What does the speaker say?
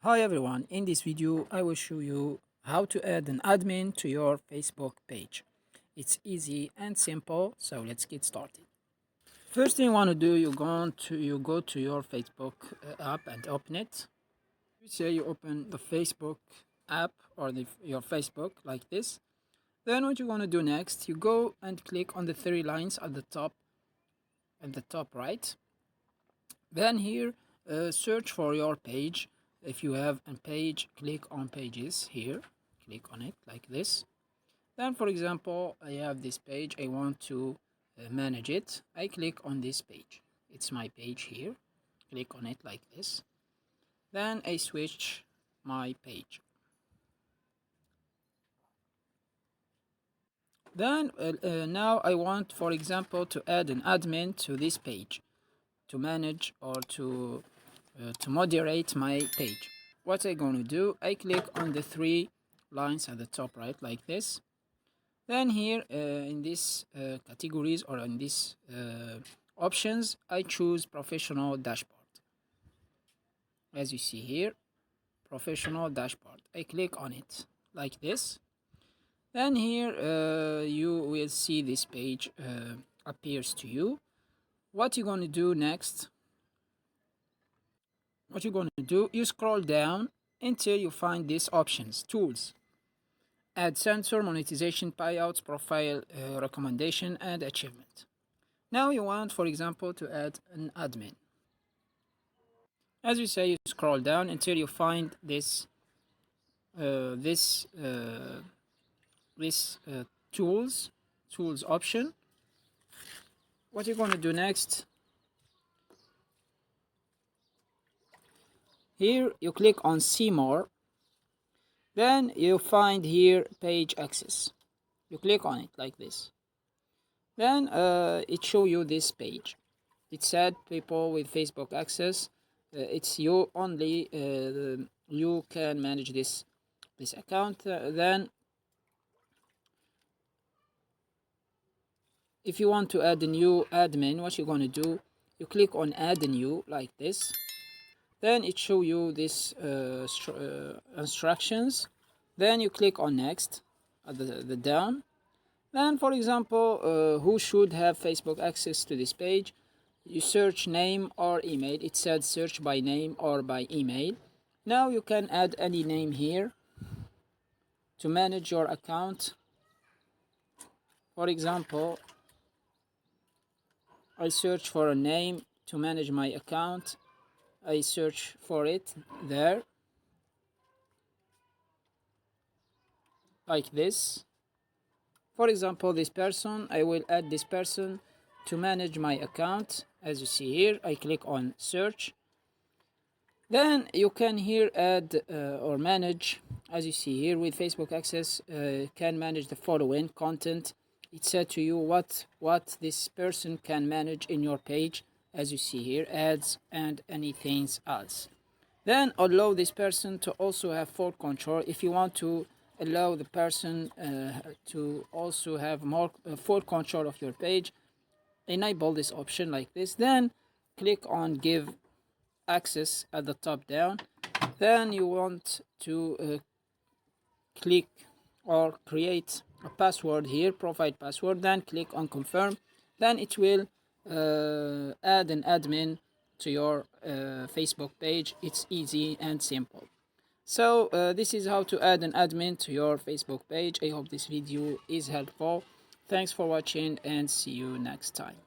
Hi everyone, in this video I will show you how to add an admin to your Facebook page. It's easy and simple, so let's get started. First thing you want to do, you go to your Facebook app and open it. You say you open the Facebook app or your Facebook like this. Then what you're going to do next, you go and click on the three lines at the top right. Then here search for your page. If you have a page, click on pages here, click on it like this. Then for example, I have this page, I want to manage it. I click on this page, it's my page here, click on it like this. Then I switch my page. Then now I want, for example, to add an admin to this page to manage or to moderate my page. What I'm going to do, I click on the three lines at the top right like this. Then here in this categories or in this options, I choose professional dashboard. As you see here, professional dashboard. I click on it like this. Then here you will see this page appears to you. What you're going to do next, you scroll down until you find these options, tools, add sensor, monetization, payouts, profile, recommendation, and achievement. Now you want, for example, to add an admin. As you say, you scroll down until you find this uh, this uh, this tools option. What you're going to do next, here you click on see more. Then you find here page access. You click on it like this. Then it show you this page. It said people with Facebook access. It's you only. You can manage this account. Then if you want to add a new admin, what you're going to do, you click on add a new like this. Then it show you this instructions. Then you click on next at the down. Then for example, who should have Facebook access to this page? You search name or email. It said search by name or by email. Now you can add any name here to manage your account. For example, I search for a name to manage my account. I search for it there like this. For example, this person, I will add this person to manage my account. As you see here, I click on search. Then you can here add or manage, as you see here with Facebook access, can manage the following content. It said to you what this person can manage in your page, as you see here, ads and anything else. Then allow this person to also have full control. If you want to allow the person to also have more full control of your page, enable this option like this. Then click on give access at the top down. Then you want to click or create a password here, profile password. Then click on confirm. Then it will add an admin to your Facebook page. It's easy and simple. So this is how to add an admin to your Facebook page. I hope this video is helpful. Thanks for watching and see you next time.